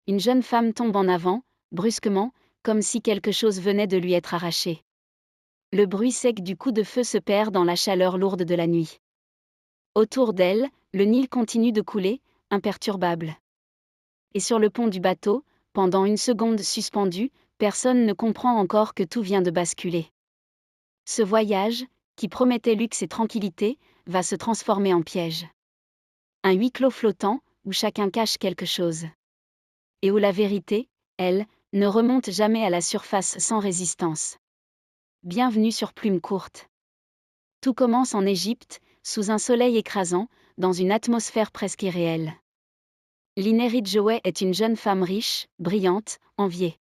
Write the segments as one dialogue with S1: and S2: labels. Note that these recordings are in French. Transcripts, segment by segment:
S1: une jeune femme tombe en avant, brusquement, comme si quelque chose venait de lui être arraché. Le bruit sec du coup de feu se perd dans la chaleur lourde de la nuit. Autour d'elle, le Nil continue de couler, imperturbable. Et sur le pont du bateau, pendant une seconde suspendue, personne ne comprend encore que tout vient de basculer. Ce voyage, qui promettait luxe et tranquillité, va se transformer en piège. Un huis clos flottant, où chacun cache quelque chose. Et où la vérité, elle, ne remonte jamais à la surface sans résistance. Bienvenue sur Plume Courte. Tout commence en Égypte, sous un soleil écrasant, dans une atmosphère presque irréelle. Linné Ridgeway est une jeune femme riche, brillante, enviée.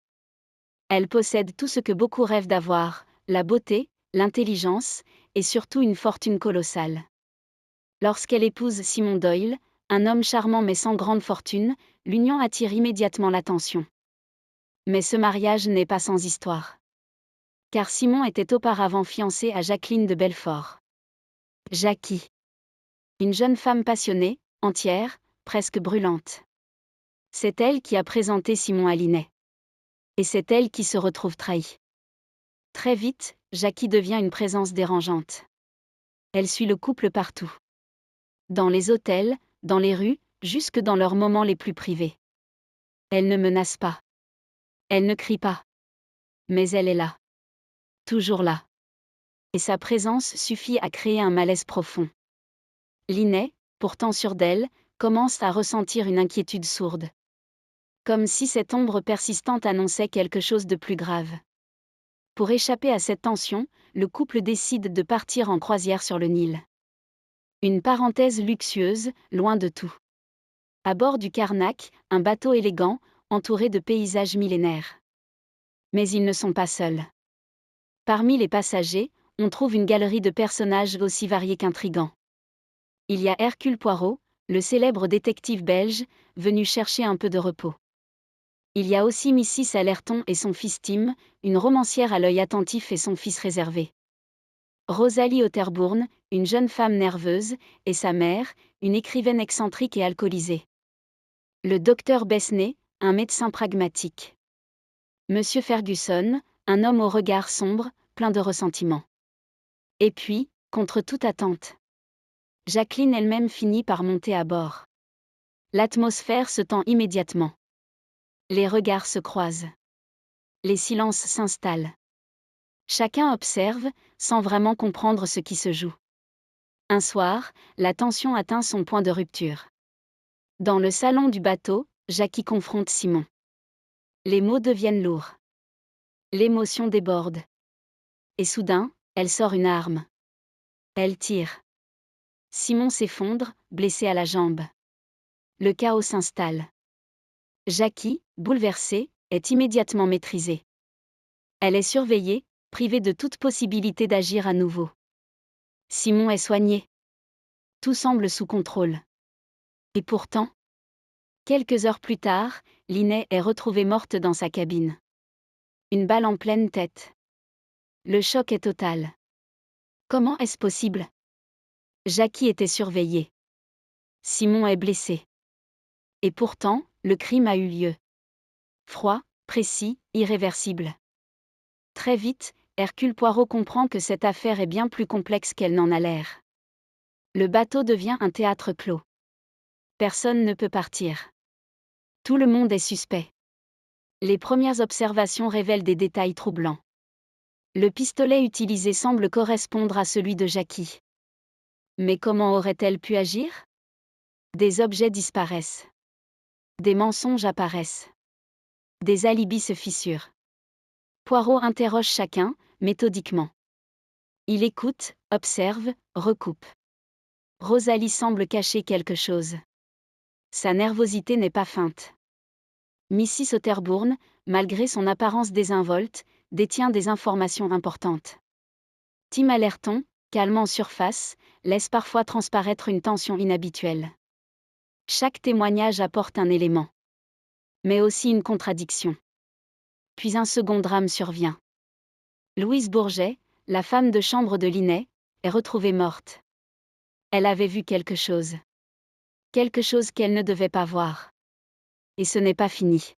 S1: Elle possède tout ce que beaucoup rêvent d'avoir, la beauté, l'intelligence, et surtout une fortune colossale. Lorsqu'elle épouse Simon Doyle, un homme charmant mais sans grande fortune, l'union attire immédiatement l'attention. Mais ce mariage n'est pas sans histoire. Car Simon était auparavant fiancé à Jacqueline de Belfort. Jackie. Une jeune femme passionnée, entière, presque brûlante. C'est elle qui a présenté Simon à Linné. Et c'est elle qui se retrouve trahie. Très vite, Jackie devient une présence dérangeante. Elle suit le couple partout. Dans les hôtels, dans les rues, jusque dans leurs moments les plus privés. Elle ne menace pas. Elle ne crie pas. Mais elle est là. Toujours là. Et sa présence suffit à créer un malaise profond. Linné, pourtant sûre d'elle, commence à ressentir une inquiétude sourde. Comme si cette ombre persistante annonçait quelque chose de plus grave. Pour échapper à cette tension, le couple décide de partir en croisière sur le Nil. Une parenthèse luxueuse, loin de tout. À bord du Karnak, un bateau élégant, entouré de paysages millénaires. Mais ils ne sont pas seuls. Parmi les passagers, on trouve une galerie de personnages aussi variés qu'intrigants. Il y a Hercule Poirot, le célèbre détective belge, venu chercher un peu de repos. Il y a aussi Mrs. Allerton et son fils Tim, une romancière à l'œil attentif et son fils réservé. Rosalie Otterbourne, une jeune femme nerveuse, et sa mère, une écrivaine excentrique et alcoolisée. Le docteur Besney, un médecin pragmatique. Monsieur Ferguson, un homme au regard sombre, plein de ressentiment. Et puis, contre toute attente, Jacqueline elle-même finit par monter à bord. L'atmosphère se tend immédiatement. Les regards se croisent. Les silences s'installent. Chacun observe, sans vraiment comprendre ce qui se joue. Un soir, la tension atteint son point de rupture. Dans le salon du bateau, Jackie confronte Simon. Les mots deviennent lourds. L'émotion déborde. Et soudain, elle sort une arme. Elle tire. Simon s'effondre, blessé à la jambe. Le chaos s'installe. Jackie, bouleversée, est immédiatement maîtrisée. Elle est surveillée, privée de toute possibilité d'agir à nouveau. Simon est soigné. Tout semble sous contrôle. Et pourtant, quelques heures plus tard, Linné est retrouvée morte dans sa cabine. Une balle en pleine tête. Le choc est total. Comment est-ce possible? Jackie était surveillée. Simon est blessé. Et pourtant, le crime a eu lieu. Froid, précis, irréversible. Très vite, Hercule Poirot comprend que cette affaire est bien plus complexe qu'elle n'en a l'air. Le bateau devient un théâtre clos. Personne ne peut partir. Tout le monde est suspect. Les premières observations révèlent des détails troublants. Le pistolet utilisé semble correspondre à celui de Jackie. Mais comment aurait-elle pu agir? Des objets disparaissent. Des mensonges apparaissent. Des alibis se fissurent. Poirot interroge chacun, méthodiquement. Il écoute, observe, recoupe. Rosalie semble cacher quelque chose. Sa nervosité n'est pas feinte. Mrs. Otterbourne, malgré son apparence désinvolte, détient des informations importantes. Tim Allerton, calme en surface, laisse parfois transparaître une tension inhabituelle. Chaque témoignage apporte un élément. Mais aussi une contradiction. Puis un second drame survient. Louise Bourget, la femme de chambre de Linné, est retrouvée morte. Elle avait vu quelque chose. Quelque chose qu'elle ne devait pas voir. Et ce n'est pas fini.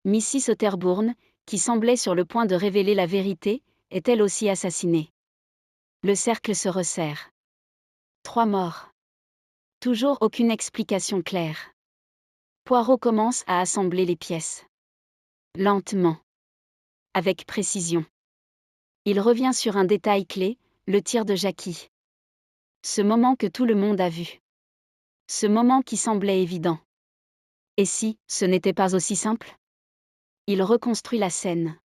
S1: Mrs. Otterbourne, qui semblait sur le point de révéler la vérité, est elle aussi assassinée. Le cercle se resserre. 3 morts. Toujours aucune explication claire. Poirot commence à assembler les pièces. Lentement. Avec précision. Il revient sur un détail clé, le tir de Jackie. Ce moment que tout le monde a vu. Ce moment qui semblait évident. Et si, ce n'était pas aussi simple ? Il reconstruit la scène.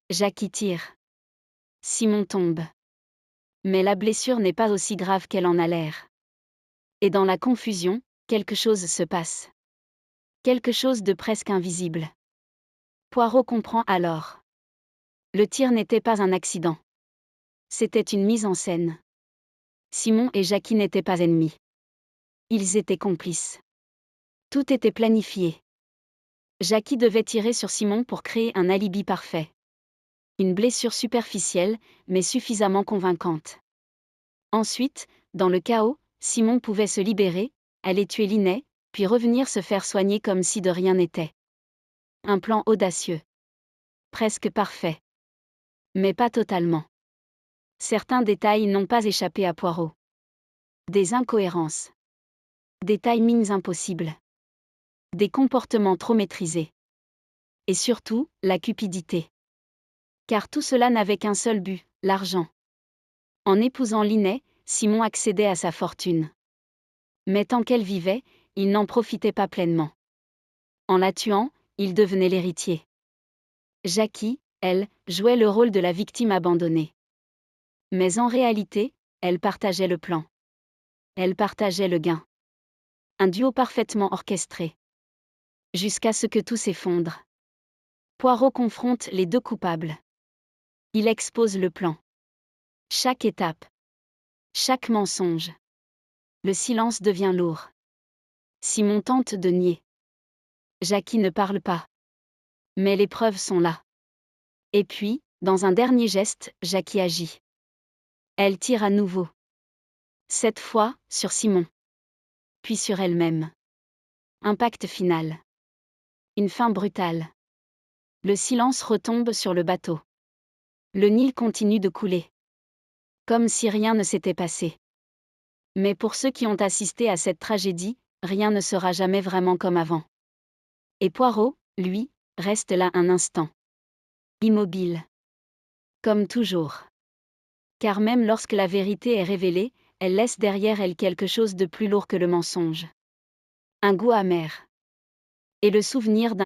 S1: Jackie tire. Simon tombe. Mais la blessure n'est pas aussi grave qu'elle en a l'air. Et dans la confusion, quelque chose se passe. Quelque chose de presque invisible. Poirot comprend alors. Le tir n'était pas un accident. C'était une mise en scène. Simon et Jackie n'étaient pas ennemis. Ils étaient complices. Tout était planifié. Jackie devait tirer sur Simon pour créer un alibi parfait. Une blessure superficielle, mais suffisamment convaincante. Ensuite, dans le chaos, Simon pouvait se libérer, aller tuer Linnet, puis revenir se faire soigner comme si de rien n'était. Un plan audacieux. Presque parfait. Mais pas totalement. Certains détails n'ont pas échappé à Poirot. Des incohérences. Des timings impossibles. Des comportements trop maîtrisés. Et surtout, la cupidité. Car tout cela n'avait qu'un seul but, l'argent. En épousant Linnet, Simon accédait à sa fortune. Mais tant qu'elle vivait, il n'en profitait pas pleinement. En la tuant, il devenait l'héritier. Jackie, elle, jouait le rôle de la victime abandonnée. Mais en réalité, elle partageait le plan. Elle partageait le gain. Un duo parfaitement orchestré. Jusqu'à ce que tout s'effondre. Poirot confronte les deux coupables. Il expose le plan. Chaque étape. Chaque mensonge. Le silence devient lourd. Simon tente de nier. Jackie ne parle pas. Mais les preuves sont là. Et puis, dans un dernier geste, Jackie agit. Elle tire à nouveau. Cette fois, sur Simon. Puis sur elle-même. Impact final. Une fin brutale. Le silence retombe sur le bateau. Le Nil continue de couler. Comme si rien ne s'était passé. Mais pour ceux qui ont assisté à cette tragédie, rien ne sera jamais vraiment comme avant. Et Poirot, lui, reste là un instant. Immobile. Comme toujours. Car même lorsque la vérité est révélée, elle laisse derrière elle quelque chose de plus lourd que le mensonge. Un goût amer. Et le souvenir d'un